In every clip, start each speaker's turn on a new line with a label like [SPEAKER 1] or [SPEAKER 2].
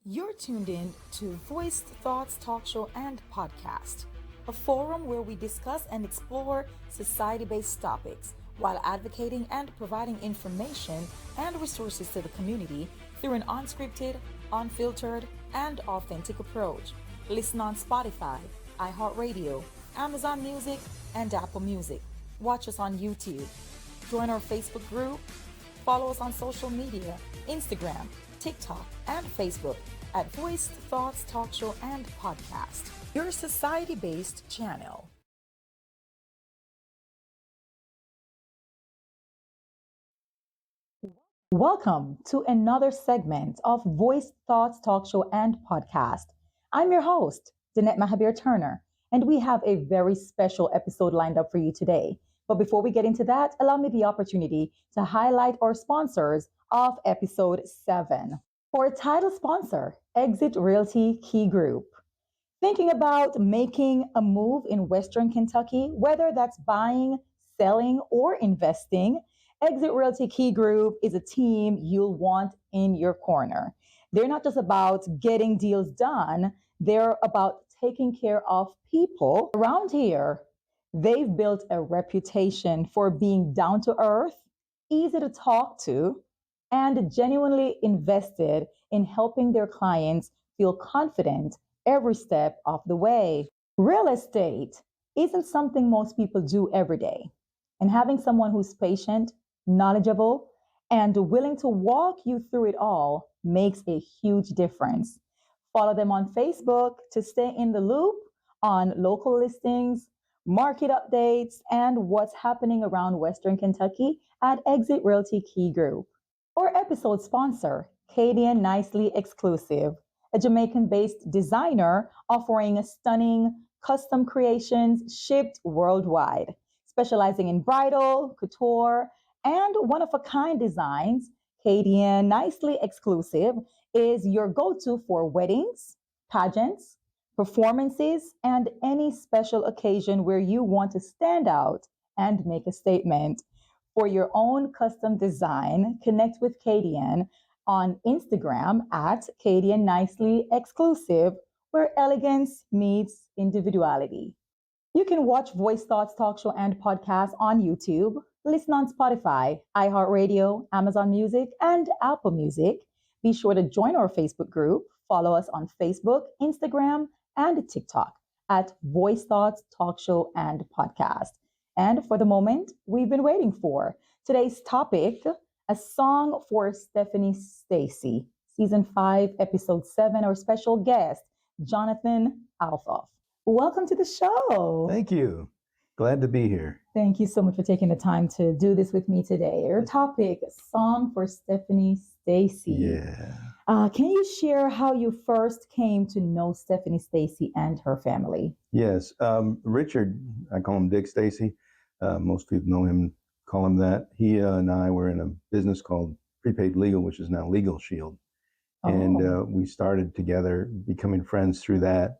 [SPEAKER 1] You're tuned in to Voiced Thoughts Talk Show and Podcast, a forum where we discuss and explore society based topics while advocating and providing information and resources to the community through an unscripted, unfiltered, and authentic approach. Listen on Spotify, iHeartRadio, Amazon Music, and Apple Music. Watch us on YouTube. Join our Facebook group. Follow us on social media, Instagram, TikTok, and Facebook at Voiced Thoughts Talk Show and Podcast, your society-based channel. Welcome to another segment of Voiced Thoughts Talk Show and Podcast. I'm your host, Danette Mahabeer-Turner, and we have a very special episode lined up for you today. But before we get into that, allow me the opportunity to highlight our sponsors of episode 7. For a title sponsor, Exit Realty Key Group. Thinking about making a move in Western Kentucky, whether that's buying, selling, or investing, Exit Realty Key Group is a team you'll want in your corner. They're not just about getting deals done, they're about taking care of people. Around here, they've built a reputation for being down to earth, easy to talk to, and genuinely invested in helping their clients feel confident every step of the way. Real estate isn't something most people do every day. And having someone who's patient, knowledgeable, and willing to walk you through it all makes a huge difference. Follow them on Facebook to stay in the loop on local listings, market updates, and what's happening around Western Kentucky at Exit Realty Key Group. Or episode sponsor, Cadian Nicely Exclusive, a Jamaican based designer offering stunning custom creations shipped worldwide, specializing in bridal, couture, and one of a kind designs. Cadian Nicely Exclusive is your go to for weddings, pageants, performances, and any special occasion where you want to stand out and make a statement. For your own custom design, connect with Cadian on Instagram at Cadian Nicely Exclusive, where elegance meets individuality. You can watch Voice Thoughts Talk Show and Podcast on YouTube, listen on Spotify, iHeartRadio, Amazon Music, and Apple Music. Be sure to join our Facebook group. Follow us on Facebook, Instagram, and TikTok at Voice Thoughts Talk Show and Podcast. And for the moment we've been waiting for, today's topic, a song for Stephanie Stacey, Season 5, Episode 7, our special guest, Jonathan Althoff. Welcome to the show.
[SPEAKER 2] Thank you. Glad to be here.
[SPEAKER 1] Thank you so much for taking the time to do this with me today. Our topic, a song for Stephanie Stacey.
[SPEAKER 2] Yeah.
[SPEAKER 1] Can you share how you first came to know Stephanie Stacey and her family?
[SPEAKER 2] Yes. Richard, I call him Dick Stacey. Most people know him, call him that. He and I were in a business called Prepaid Legal, which is now Legal Shield. And we started together, becoming friends through that.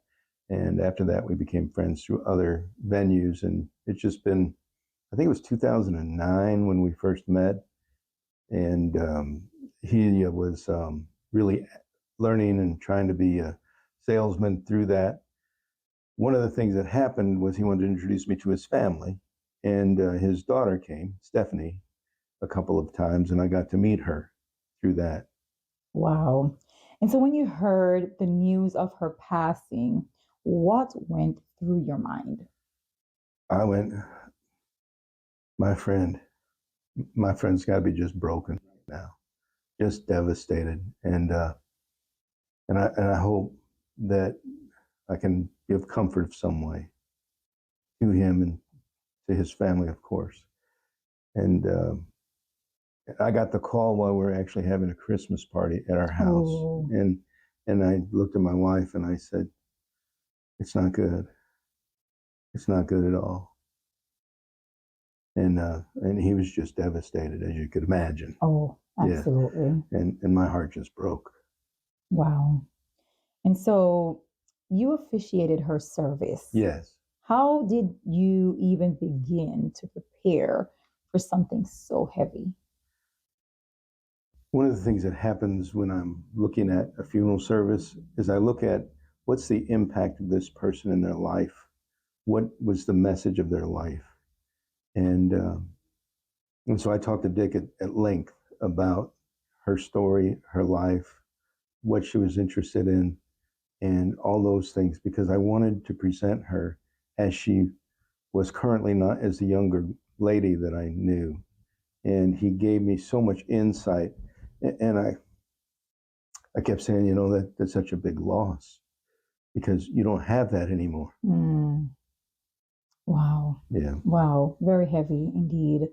[SPEAKER 2] And after that, we became friends through other venues. And it's just been, I think it was 2009 when we first met. And he was really learning and trying to be a salesman through that. One of the things that happened was he wanted to introduce me to his family. And his daughter came, Stephanie, a couple of times, and I got to meet her through that.
[SPEAKER 1] Wow. And so when you heard the news of her passing, what went through your mind?
[SPEAKER 2] I went, my friend's got to be just broken now, just devastated. And I hope that I can give comfort of some way to him and to his family, of course. And I got the call while we were actually having a Christmas party at our house.
[SPEAKER 1] Oh.
[SPEAKER 2] And I looked at my wife and I said, it's not good. It's not good at all. And he was just devastated, as you could imagine.
[SPEAKER 1] Oh, absolutely.
[SPEAKER 2] Yeah. And my heart just broke.
[SPEAKER 1] Wow. And so you officiated her service.
[SPEAKER 2] Yes.
[SPEAKER 1] How did you even begin to prepare for something so heavy?
[SPEAKER 2] One of the things that happens when I'm looking at a funeral service is I look at what's the impact of this person in their life? What was the message of their life? And so I talked to Dick at length about her story, her life, what she was interested in, and all those things, because I wanted to present her as she was currently, not as the younger lady that I knew. And he gave me so much insight. And I kept saying, you know, that's such a big loss because you don't have that anymore.
[SPEAKER 1] Wow.
[SPEAKER 2] Yeah.
[SPEAKER 1] Wow. Very heavy indeed.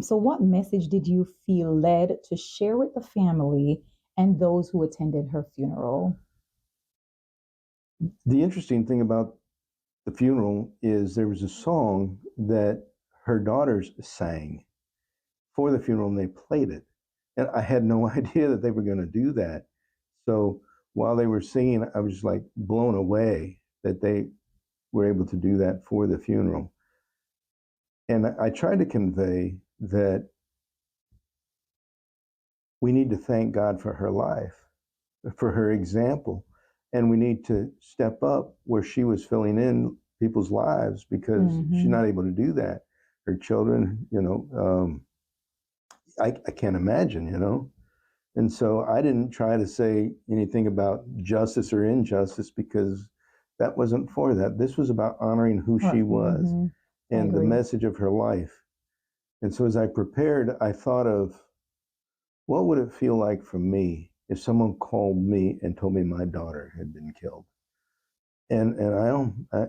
[SPEAKER 1] So what message did you feel led to share with the family and those who attended her funeral?
[SPEAKER 2] The interesting thing about the funeral is there was a song that her daughters sang for the funeral and they played it. And I had no idea that they were going to do that. So while they were singing, I was like blown away that they were able to do that for the funeral. And I tried to convey that we need to thank God for her life, for her example, and we need to step up where she was filling in people's lives because she's not able to do that. Her children, you know, I can't imagine, you know. And so I didn't try to say anything about justice or injustice because that wasn't for that. This was about honoring who she was and the message of her life. And so as I prepared, I thought of what would it feel like for me if someone called me and told me my daughter had been killed. And I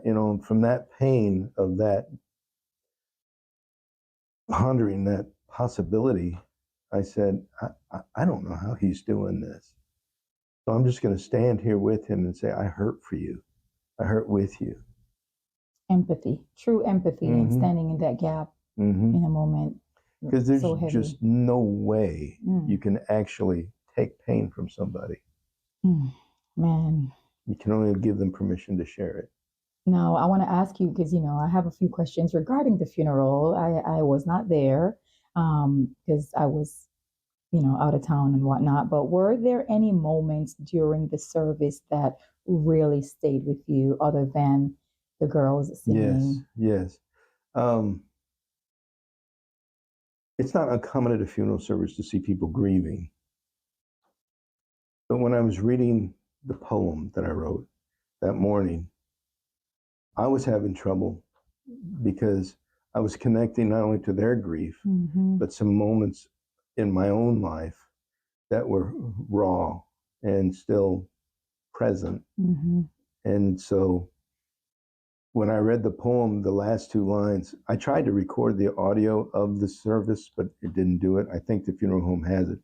[SPEAKER 2] you know, from that pain of that, pondering that possibility, I said, I don't know how he's doing this. So I'm just going to stand here with him and say, I hurt for you. I hurt with you.
[SPEAKER 1] Empathy, true empathy, and standing in that gap in a moment.
[SPEAKER 2] Because there's just no way you can actually take pain from somebody.
[SPEAKER 1] Man.
[SPEAKER 2] You can only give them permission to share it.
[SPEAKER 1] Now, I want to ask you, because, you know, I have a few questions regarding the funeral. I was not there because I was, you know, out of town and whatnot. But were there any moments during the service that really stayed with you other than the girls singing?
[SPEAKER 2] Yes. It's not uncommon at a funeral service to see people grieving. But when I was reading the poem that I wrote that morning, I was having trouble because I was connecting not only to their grief, but some moments in my own life that were raw and still present. And so when I read the poem, the last two lines, I tried to record the audio of the service, but it didn't do it. I think the funeral home has it.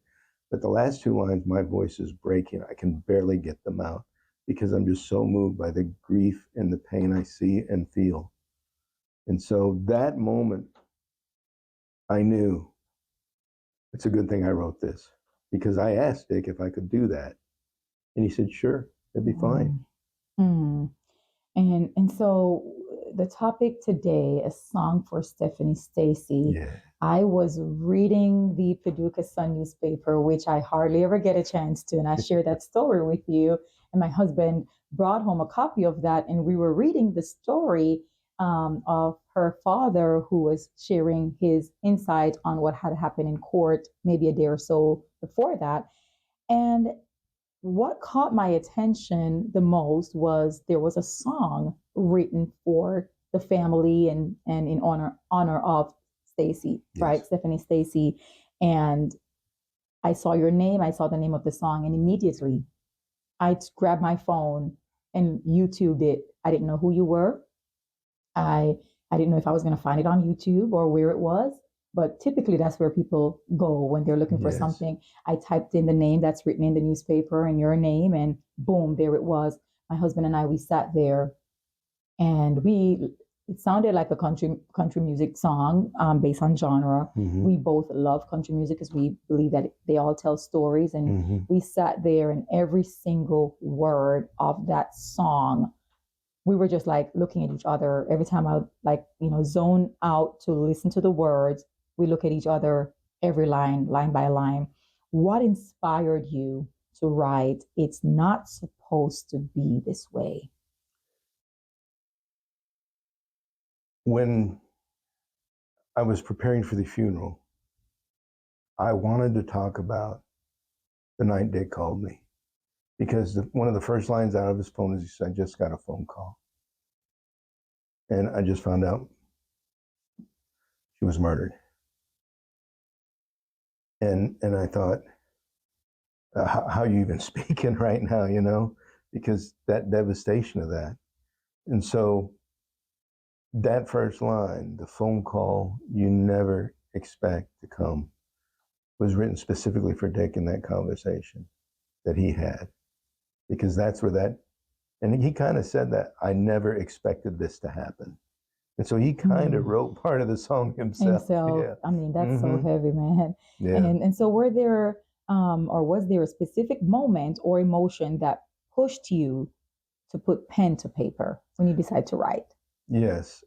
[SPEAKER 2] But the last two lines, my voice is breaking. I can barely get them out because I'm just so moved by the grief and the pain I see and feel. And so that moment, I knew it's a good thing I wrote this because I asked Dick if I could do that. And he said, sure, that'd be fine.
[SPEAKER 1] And so the topic today, a song for Stephanie Stacey.
[SPEAKER 2] Yeah.
[SPEAKER 1] I was reading the Paducah Sun newspaper, which I hardly ever get a chance to, and I shared that story with you. And my husband brought home a copy of that, and we were reading the story of her father, who was sharing his insight on what had happened in court maybe a day or so before that. And what caught my attention the most was there was a song written for the family and in honor of Stacey, right? Stephanie Stacey. And I saw your name, I saw the name of the song, and immediately I grabbed my phone and YouTubed it. I didn't know who you were. I didn't know if I was going to find it on YouTube or where it was. But typically that's where people go when they're looking for something. I typed in the name that's written in the newspaper and your name, and boom, there it was. My husband and I, we sat there, and it sounded like a country music song based on genre. We both love country music because we believe that they all tell stories. And we sat there, and every single word of that song, we were just like looking at each other. Every time I would zone out to listen to the words, we look at each other, every line by line. what inspired you to write "It's Not Supposed to Be This Way"?
[SPEAKER 2] When I was preparing for the funeral, I wanted to talk about the night Dick called me, because one of the first lines out of his phone is, he said, "I just got a phone call. And I just found out she was murdered." And I thought, how are you even speaking right now, you know? Because that devastation of that. And so that first line, the phone call you never expect to come, was written specifically for Dick in that conversation that he had. Because that's where that, and he kind of said that, "I never expected this to happen." And so he kind of wrote part of the song himself. Yeah.
[SPEAKER 1] I mean, that's so heavy, man.
[SPEAKER 2] Yeah.
[SPEAKER 1] And so were there, or was there a specific moment or emotion that pushed you to put pen to paper when you decided to write?
[SPEAKER 2] Yes,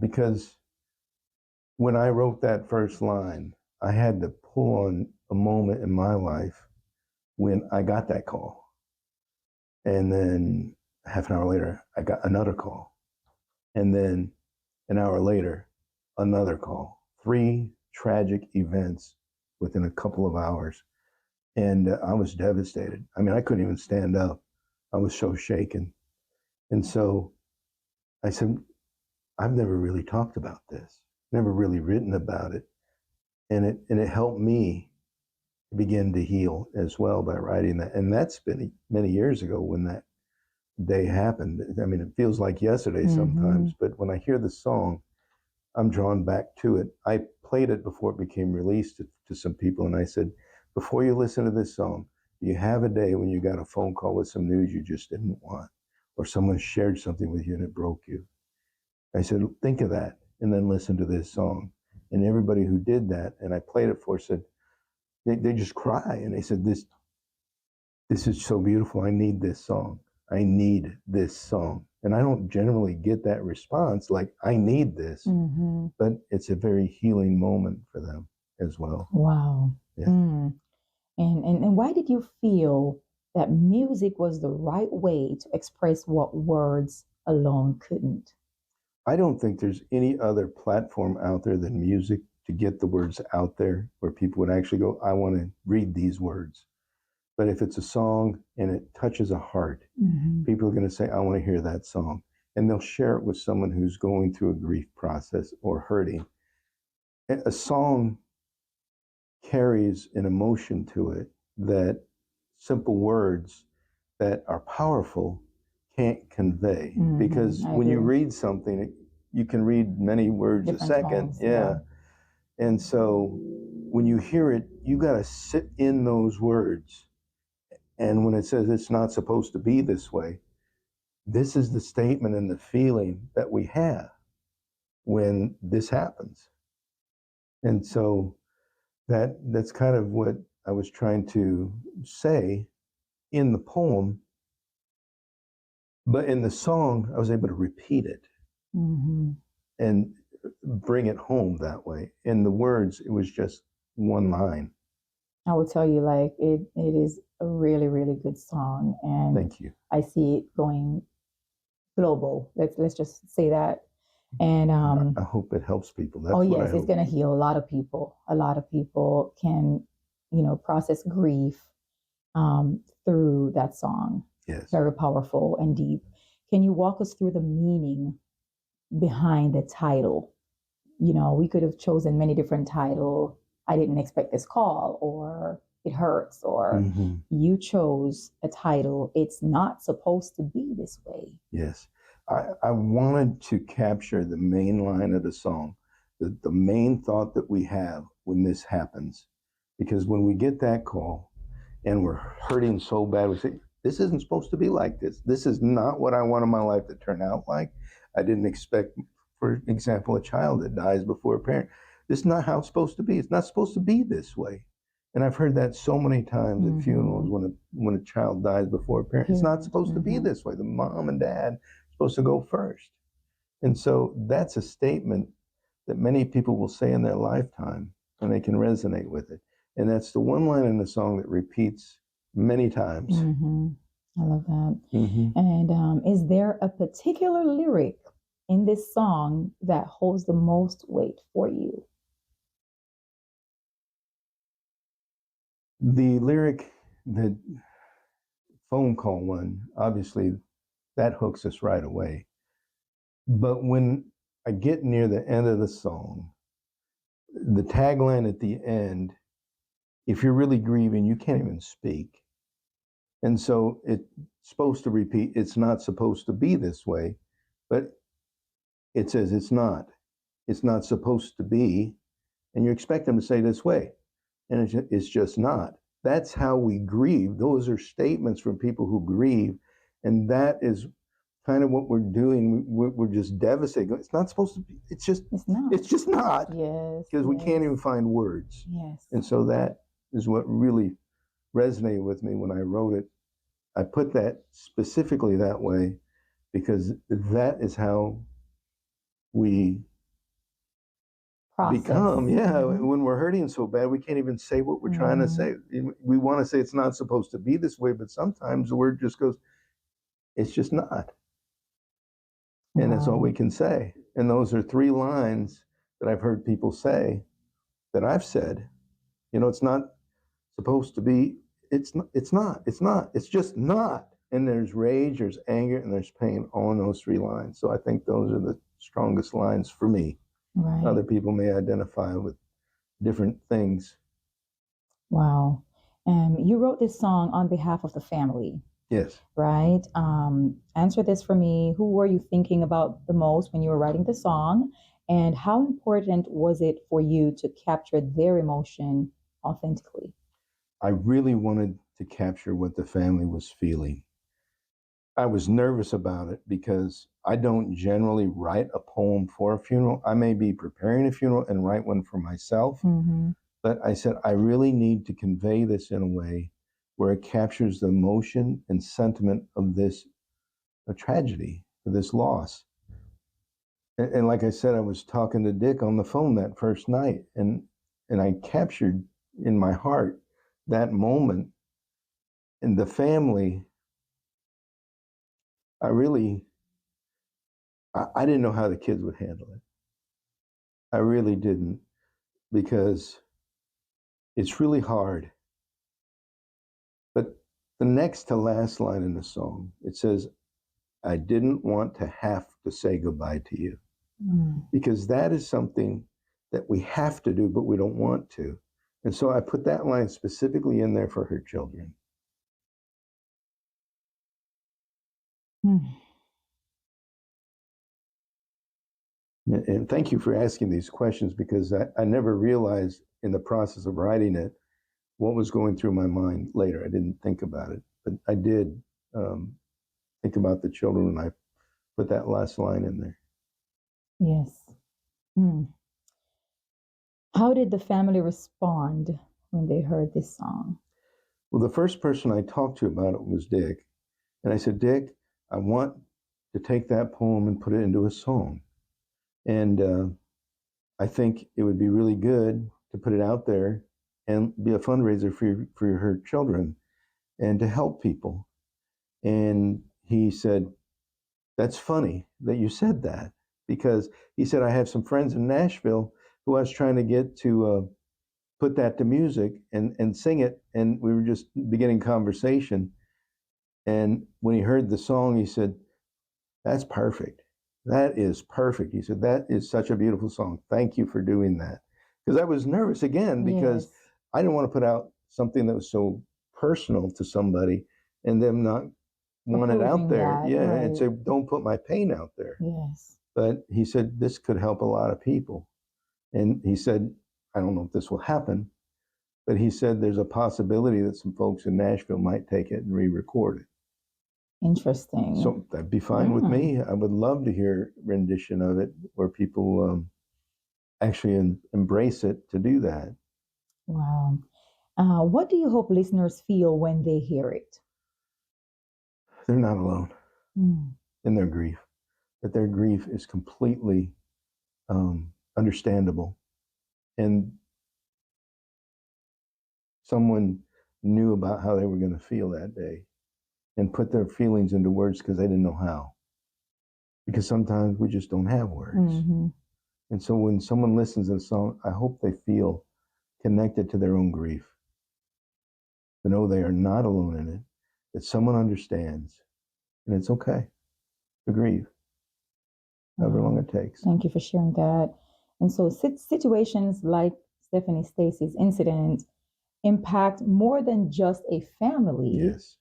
[SPEAKER 2] because when I wrote that first line, I had to pull on a moment in my life when I got that call. And then half an hour later, I got another call. And then an hour later, another call. 3 tragic events within a couple of hours. And I was devastated. I mean, I couldn't even stand up. I was so shaken. And so I said, I've never really talked about this, never really written about it. And it helped me begin to heal as well by writing that. And that's been many years ago when that day happened. I mean, it feels like yesterday sometimes, but when I hear the song, I'm drawn back to it. I played it before it became released to some people, and I said, before you listen to this song, you have a day when you got a phone call with some news you just didn't want, or someone shared something with you and it broke you. I said, think of that, and then listen to this song. And everybody who did that, and I played it for, said, they just cry, and they said, this is so beautiful. I need this song. I need this song. And I don't generally get that response, like, I need this, but it's a very healing moment for them as well.
[SPEAKER 1] Wow.
[SPEAKER 2] Yeah.
[SPEAKER 1] And why did you feel that music was the right way to express what words alone couldn't?
[SPEAKER 2] I don't think there's any other platform out there than music to get the words out there where people would actually go, I want to read these words. But if it's a song and it touches a heart, people are going to say, I want to hear that song. And they'll share it with someone who's going through a grief process or hurting. A song carries an emotion to it that simple words that are powerful can't convey. Because when you read something, you can read many words a second. And so when you hear it, you got to sit in those words. And when it says it's not supposed to be this way, this is the statement and the feeling that we have when this happens. And so that's kind of what I was trying to say in the poem. But in the song, I was able to repeat it and bring it home that way. In the words, it was just one line.
[SPEAKER 1] I will tell you, like, it is a really, really good song. And
[SPEAKER 2] thank you.
[SPEAKER 1] I see it going global. Let's just say that. And
[SPEAKER 2] I hope it helps people. That's
[SPEAKER 1] yes, it's going to heal a lot of people. A lot of people can, process grief through that song.
[SPEAKER 2] Yes.
[SPEAKER 1] Very powerful and deep. Can you walk us through the meaning behind the title? We could have chosen many different titles. I didn't expect this call, or it hurts, or you chose a title, It's Not Supposed to Be This Way.
[SPEAKER 2] Yes. I wanted to capture the main line of the song, the main thought that we have when this happens. Because when we get that call and we're hurting so bad, we say, this isn't supposed to be like this. This is not what I wanted my life to turn out like. I didn't expect, for example, a child that dies before a parent. This is not how it's supposed to be. It's not supposed to be this way. And I've heard that so many times at funerals when a child dies before a parent. It's not supposed to be this way. The mom and dad are supposed to go first. And so that's a statement that many people will say in their lifetime, and they can resonate with it. And that's the one line in the song that repeats many times.
[SPEAKER 1] Mm-hmm. I love that.
[SPEAKER 2] Mm-hmm.
[SPEAKER 1] And is there a particular lyric in this song that holds the most weight for you?
[SPEAKER 2] The lyric, the phone call one, obviously that hooks us right away. But when I get near the end of the song, the tagline at the end, if you're really grieving, you can't even speak. And so it's supposed to repeat, it's not supposed to be this way, but it says it's not. It's not supposed to be. And you expect them to say this way. And it's just not. That's how we grieve. Those are statements from people who grieve. And that is kind of what we're doing. We're just devastated. It's not supposed to be. It's not. It's just not.
[SPEAKER 1] Yes.
[SPEAKER 2] Because we can't even find words.
[SPEAKER 1] Yes.
[SPEAKER 2] And so that is what really resonated with me when I wrote it. I put that specifically that way because that is how we become. Yeah,
[SPEAKER 1] Mm-hmm.
[SPEAKER 2] when we're hurting so bad, we can't even say what we're trying to say. We want to say it's not supposed to be this way, but sometimes the word just goes, it's just not. And that's all we can say. And those are 3 lines that I've heard people say that I've said. It's not supposed to be, it's not, it's just not. And there's rage, there's anger, and there's pain all in those 3 lines. So I think those are the strongest lines for me.
[SPEAKER 1] Right.
[SPEAKER 2] Other people may identify with different things.
[SPEAKER 1] Wow. You wrote this song on behalf of the family.
[SPEAKER 2] Yes.
[SPEAKER 1] Right. Answer this for me. Who were you thinking about the most when you were writing the song? And how important was it for you to capture their emotion authentically?
[SPEAKER 2] I really wanted to capture what the family was feeling. I was nervous about it because I don't generally write a poem for a funeral. I may be preparing a funeral and write one for myself, but I said, I really need to convey this in a way where it captures the emotion and sentiment of this a tragedy, of this loss. And like I said, I was talking to Dick on the phone that first night, and I captured in my heart that moment. And the family, I didn't know how the kids would handle it. I really didn't, because it's really hard. But the next to last line in the song, it says, I didn't want to have to say goodbye to you. Because that is something that we have to do, but we don't want to. And so I put that line specifically in there for her children. And thank you for asking these questions, because I never realized in the process of writing it what was going through my mind later. I didn't think about it, but I did think about the children when I put that last line in there.
[SPEAKER 1] Yes. How did the family respond when they heard this song?
[SPEAKER 2] Well, the first person I talked to about it was Dick. And I said, Dick, I want to take that poem and put it into a song. And I think it would be really good to put it out there and be a fundraiser for her children and to help people. And he said, that's funny that you said that, because he said, I have some friends in Nashville who I was trying to get to put that to music and sing it. And we were just beginning conversation. And when he heard the song, he said, that's perfect. That is perfect. He said, that is such a beautiful song. Thank you for doing that. Because I was nervous again, because I didn't want to put out something that was so personal to somebody and them not want it out there. And say, don't put my pain out there.
[SPEAKER 1] Yes.
[SPEAKER 2] But he said, this could help a lot of people. And he said, I don't know if this will happen, but he said there's a possibility that some folks in Nashville might take it and re-record it.
[SPEAKER 1] Interesting.
[SPEAKER 2] So that'd be fine with me. I would love to hear rendition of it where people actually embrace it to do that.
[SPEAKER 1] Wow. What do you hope listeners feel when they hear it?
[SPEAKER 2] They're not alone in their grief, that their grief is completely understandable. And someone knew about how they were going to feel that day and put their feelings into words because they didn't know how. Because sometimes we just don't have words.
[SPEAKER 1] Mm-hmm.
[SPEAKER 2] And so when someone listens to a song, I hope they feel connected to their own grief. To know they are not alone in it, that someone understands, and it's okay to grieve, however long it takes.
[SPEAKER 1] Thank you for sharing that. And so situations like Stephanie Stacey's incident impact more than just a family.
[SPEAKER 2] Yes.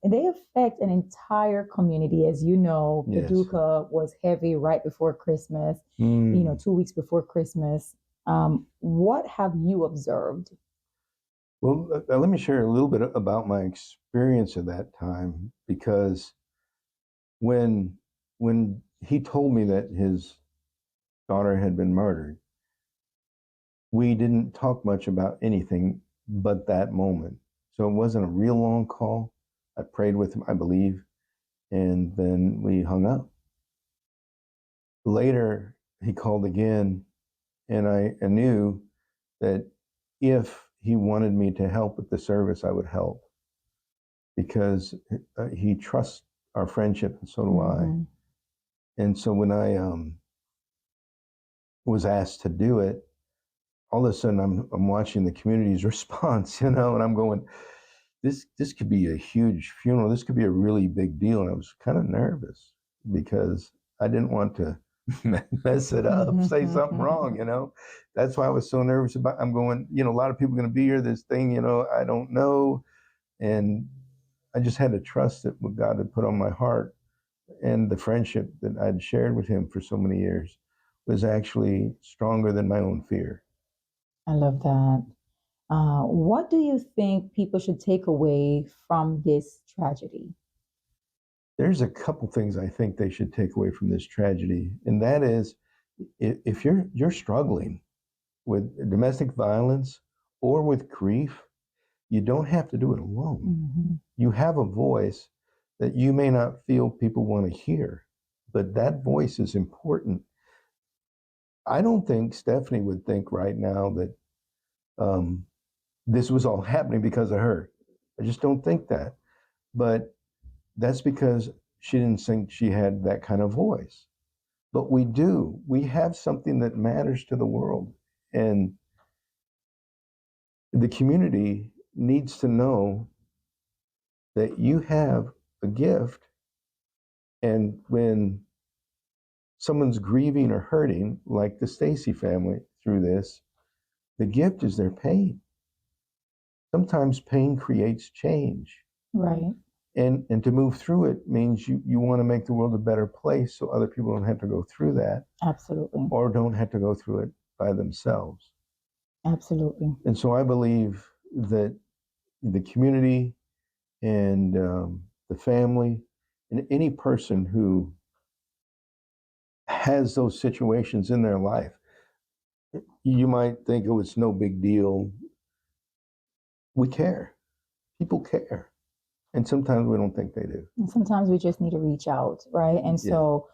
[SPEAKER 1] They affect an entire community. As you know,
[SPEAKER 2] Yes.
[SPEAKER 1] Paducah was heavy right before Christmas, 2 weeks before Christmas. What have you observed?
[SPEAKER 2] Well, let me share a little bit about my experience at that time, because when he told me that his daughter had been murdered, we didn't talk much about anything but that moment. So it wasn't a real long call. I prayed with him, I believe, and then we hung up. Later, he called again, and I knew that if he wanted me to help with the service, I would help, because he trusts our friendship, and so do
[SPEAKER 1] Mm-hmm.
[SPEAKER 2] I. And so when I was asked to do it, all of a sudden I'm watching the community's response, and I'm going, this could be a huge funeral. This could be a really big deal. And I was kind of nervous because I didn't want to mess it up, say something wrong, That's why I was so nervous about, I'm going, a lot of people are going to be here, this thing, I don't know. And I just had to trust that what God had put on my heart, and the friendship that I'd shared with him for so many years was actually stronger than my own fear.
[SPEAKER 1] I love that. What do you think people should take away from this tragedy?
[SPEAKER 2] There's a couple things I think they should take away from this tragedy, and that is, if you're struggling with domestic violence or with grief, you don't have to do it alone.
[SPEAKER 1] Mm-hmm.
[SPEAKER 2] You have a voice that you may not feel people want to hear, but that voice is important. I don't think Stephanie would think right now that this was all happening because of her. I just don't think that. But that's because she didn't think she had that kind of voice. But we do. We have something that matters to the world. And the community needs to know that you have a gift. And when someone's grieving or hurting, like the Stacey family through this, the gift is their pain. Sometimes pain creates change.
[SPEAKER 1] Right.
[SPEAKER 2] And to move through it means you want to make the world a better place so other people don't have to go through that.
[SPEAKER 1] Absolutely.
[SPEAKER 2] Or don't have to go through it by themselves.
[SPEAKER 1] Absolutely.
[SPEAKER 2] And so I believe that the community and the family and any person who has those situations in their life, you might think, oh, it's no big deal. We care. People care. And sometimes we don't think they do.
[SPEAKER 1] And sometimes we just need to reach out, right? And so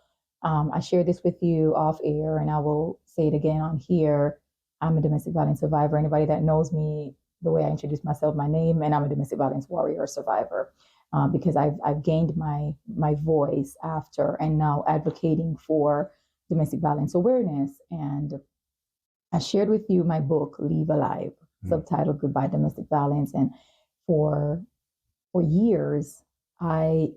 [SPEAKER 1] I share this with you off air, and I will say it again on here. I'm a domestic violence survivor. Anybody that knows me, the way I introduce myself, my name, and I'm a domestic violence warrior survivor, because I've gained my voice after and now advocating for domestic violence awareness. And I shared with you my book, Leave Alive, subtitled Goodbye Domestic Violence. And for years, I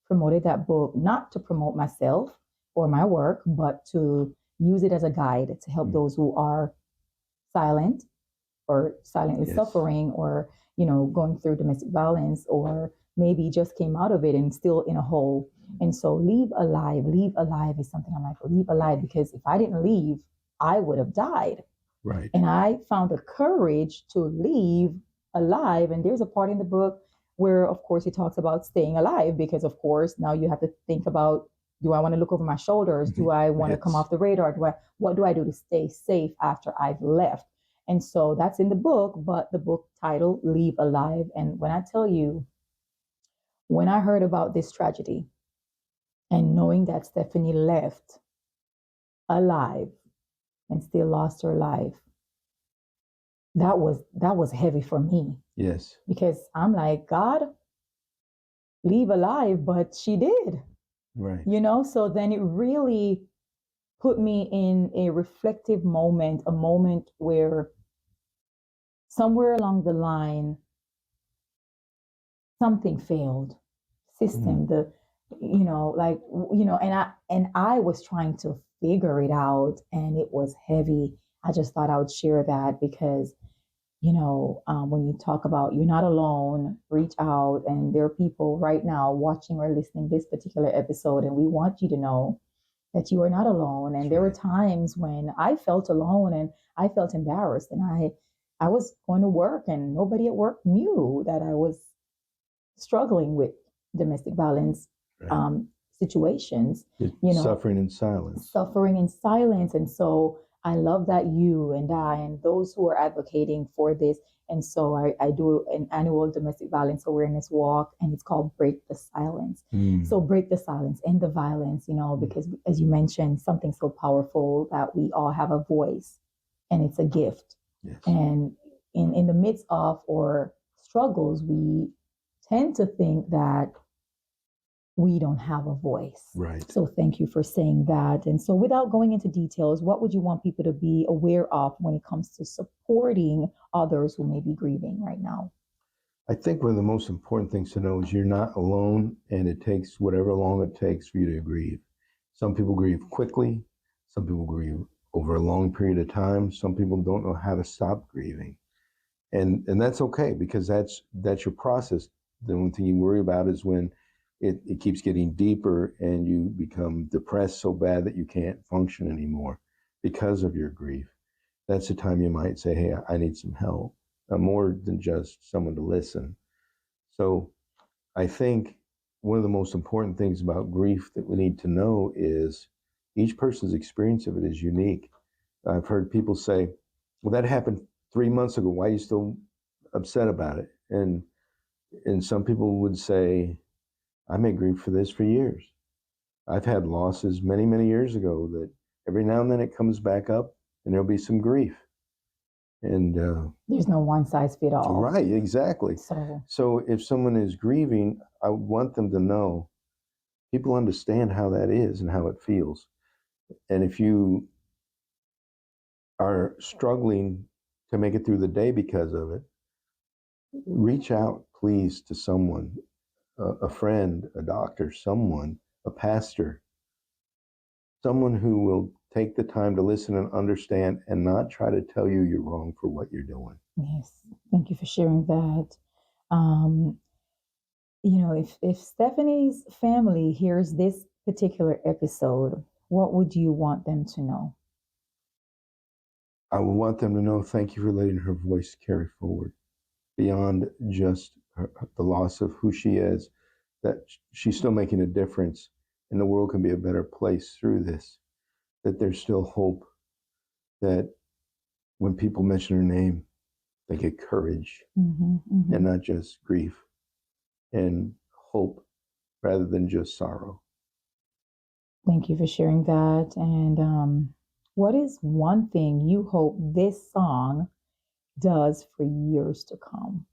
[SPEAKER 1] promoted that book, not to promote myself or my work, but to use it as a guide to help those who are silent or silently suffering, or, going through domestic violence, or maybe just came out of it and still in a hole. And so leave alive is something I'm like, leave alive, because if I didn't leave, I would have died.
[SPEAKER 2] Right.
[SPEAKER 1] And I found the courage to leave alive. And there's a part in the book where, of course, he talks about staying alive, because, of course, now you have to think about, do I want to look over my shoulders? Do I want to come off the radar? What do I do to stay safe after I've left? And so that's in the book, but the book title, Leave Alive. And when I tell you, when I heard about this tragedy and knowing that Stephanie left alive and still lost her life, that was heavy for me
[SPEAKER 2] Yes.
[SPEAKER 1] because I'm like, God, leave alive, but she did,
[SPEAKER 2] Right.
[SPEAKER 1] So then it really put me in a reflective moment, a moment where somewhere along the line something failed, system, the like and I was trying to figure it out, and it was heavy. I just thought I would share that because when you talk about you're not alone, reach out, and there are people right now watching or listening this particular episode, and we want you to know that you are not alone. And there were times when I felt alone and I felt embarrassed, and I was going to work, and nobody at work knew that I was struggling with domestic violence situations.
[SPEAKER 2] Suffering in silence.
[SPEAKER 1] Suffering in silence. And so I love that you and I and those who are advocating for this. And so I do an annual domestic violence awareness walk, and it's called Break the Silence. So break the silence and the violence, because as you mentioned, something so powerful that we all have a voice, and it's a gift.
[SPEAKER 2] Yes.
[SPEAKER 1] And in the midst of our struggles, we tend to think that we don't have a voice.
[SPEAKER 2] Right.
[SPEAKER 1] So thank you for saying that. And so without going into details, what would you want people to be aware of when it comes to supporting others who may be grieving right now?
[SPEAKER 2] I think one of the most important things to know is you're not alone, and it takes whatever long it takes for you to grieve. Some people grieve quickly. Some people grieve over a long period of time. Some people don't know how to stop grieving. And that's okay, because that's your process. The only thing you worry about is when it keeps getting deeper and you become depressed so bad that you can't function anymore because of your grief. That's the time you might say, hey, I need some help, more than just someone to listen. So I think one of the most important things about grief that we need to know is each person's experience of it is unique. I've heard people say, well, that happened 3 months ago. Why are you still upset about it? And some people would say, I may grieve for this for years. I've had losses many, many years ago that every now and then it comes back up and there'll be some grief. And
[SPEAKER 1] there's no one size fit all.
[SPEAKER 2] Right, exactly. So if someone is grieving, I want them to know people understand how that is and how it feels. And if you are struggling to make it through the day because of it, reach out, please, to someone, a friend, a doctor, someone, a pastor, someone who will take the time to listen and understand and not try to tell you you're wrong for what you're doing.
[SPEAKER 1] Yes, thank you for sharing that. If Stephanie's family hears this particular episode, what would you want them to know?
[SPEAKER 2] I would want them to know, thank you for letting her voice carry forward beyond just the loss of who she is, that she's still making a difference and the world can be a better place through this, that there's still hope, that when people mention her name, they get courage and not just grief, and hope rather than just sorrow.
[SPEAKER 1] Thank you for sharing that. And what is one thing you hope this song does for years to come?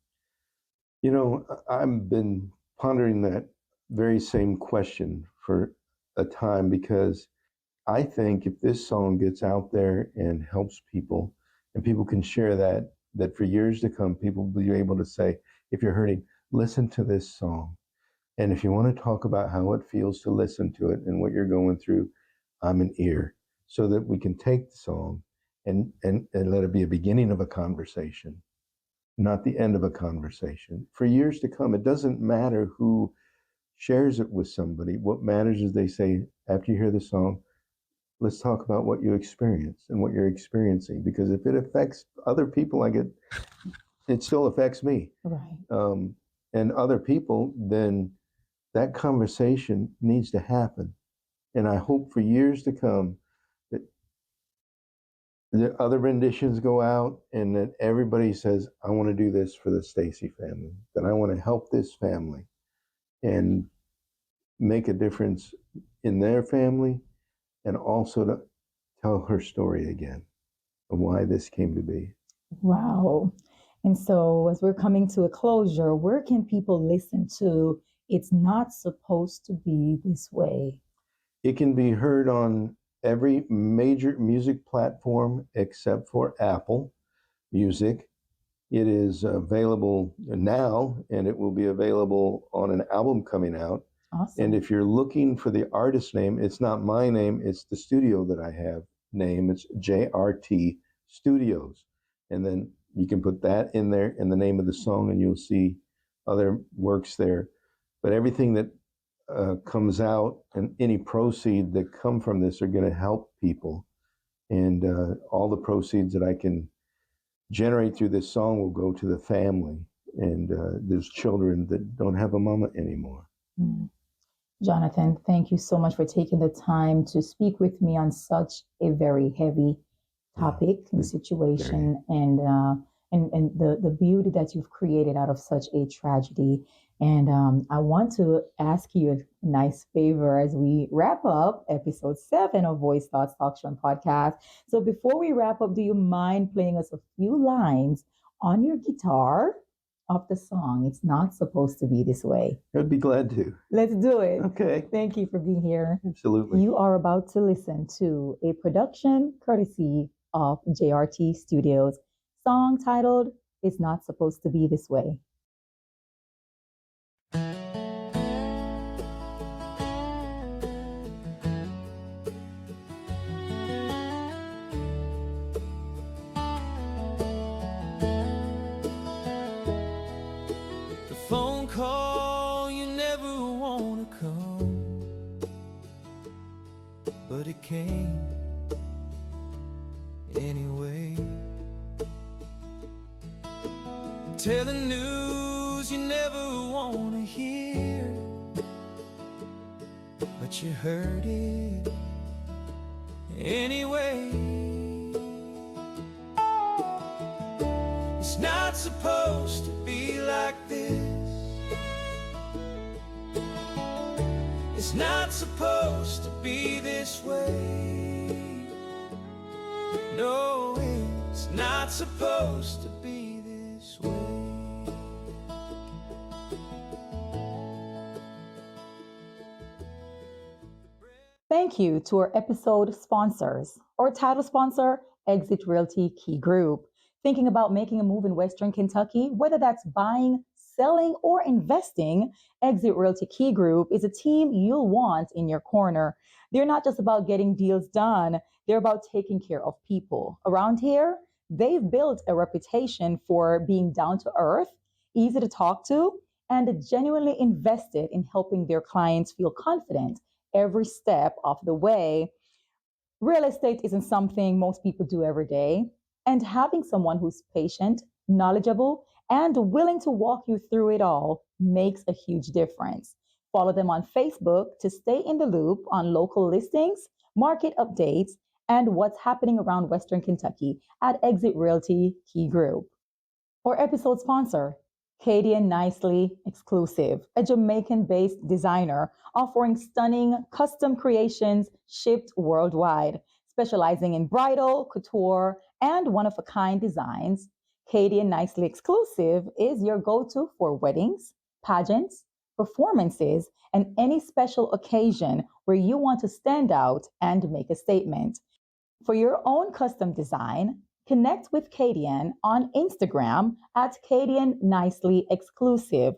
[SPEAKER 2] I've been pondering that very same question for a time, because I think if this song gets out there and helps people, and people can share that for years to come, people will be able to say, if you're hurting, listen to this song. And if you want to talk about how it feels to listen to it and what you're going through, I'm an ear, so that we can take the song and let it be a beginning of a conversation, not the end of a conversation. For years to come, it doesn't matter who shares it with somebody. What matters is they say, after you hear the song, let's talk about what you experience and what you're experiencing. Because if it affects other people, it still affects me.
[SPEAKER 1] Right.
[SPEAKER 2] And other people, then that conversation needs to happen. And I hope for years to come that the other renditions go out and that everybody says, I want to do this for the Stacey family, that I want to help this family and make a difference in their family, and also to tell her story again of why this came to be.
[SPEAKER 1] Wow. And so, as we're coming to a closure, where can people listen to It's Not Supposed to Be This Way?
[SPEAKER 2] It can be heard on every major music platform except for Apple Music. It is available now, and it will be available on an album coming out.
[SPEAKER 1] Awesome.
[SPEAKER 2] And if you're looking for the artist name, it's not my name, it's the studio that I have name. It's JRT Studios. And then you can put that in there in the name of the song, and you'll see other works there. But everything that comes out and any proceed that come from this are going to help people. And all the proceeds that I can generate through this song will go to the family. And there's children that don't have a mama anymore.
[SPEAKER 1] Mm. Jonathan, thank you so much for taking the time to speak with me on such a very heavy topic and situation, and the beauty that you've created out of such a tragedy. And I want to ask you a nice favor as we wrap up episode 7 of Voice Thoughts Talk Show and Podcast. So before we wrap up, do you mind playing us a few lines on your guitar of the song It's Not Supposed to Be This Way?
[SPEAKER 2] I'd be glad to.
[SPEAKER 1] Let's do it.
[SPEAKER 2] Okay.
[SPEAKER 1] Thank you for being here.
[SPEAKER 2] Absolutely.
[SPEAKER 1] You are about to listen to a production courtesy of JRT Studios, song titled It's Not Supposed to Be This Way.
[SPEAKER 3] The phone call you never want to come, but it came anyway. Telling news you never want to hear, but you heard it anyway. It's not supposed to be like this. It's not supposed to be this way. No, it's not supposed to be this way.
[SPEAKER 1] Thank you to our episode sponsors. Our title sponsor, Exit Realty Key Group. Thinking about making a move in Western Kentucky, whether that's buying, selling, or investing, Exit Realty Key Group is a team you'll want in your corner. They're not just about getting deals done, they're about taking care of people. Around here, they've built a reputation for being down to earth, easy to talk to, and genuinely invested in helping their clients feel confident every step of the way. Real estate isn't something most people do every day, and having someone who's patient, knowledgeable, and willing to walk you through it all makes a huge difference. Follow them on Facebook to stay in the loop on local listings, market updates, and what's happening around Western Kentucky at Exit Realty Key Group. Our episode sponsor, Katie and Nicely Exclusive, a Jamaican-based designer offering stunning custom creations shipped worldwide. Specializing in bridal, couture, and one-of-a-kind designs, Katie and Nicely Exclusive is your go-to for weddings, pageants, performances, and any special occasion where you want to stand out and make a statement. For your own custom design, connect with Kadian on Instagram at Kadian Nicely Exclusive,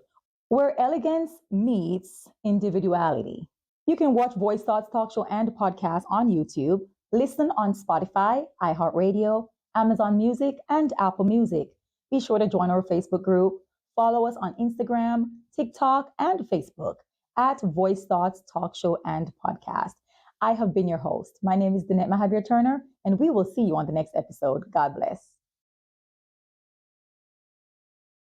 [SPEAKER 1] where elegance meets individuality. You can watch Voice Thoughts Talk Show and Podcast on YouTube, listen on Spotify, iHeartRadio, Amazon Music, and Apple Music. Be sure to join our Facebook group. Follow us on Instagram, TikTok, and Facebook at Voice Thoughts Talk Show and Podcast. I have been your host. My name is Danette Mahabeer-Turner, and we will see you on the next episode. God bless.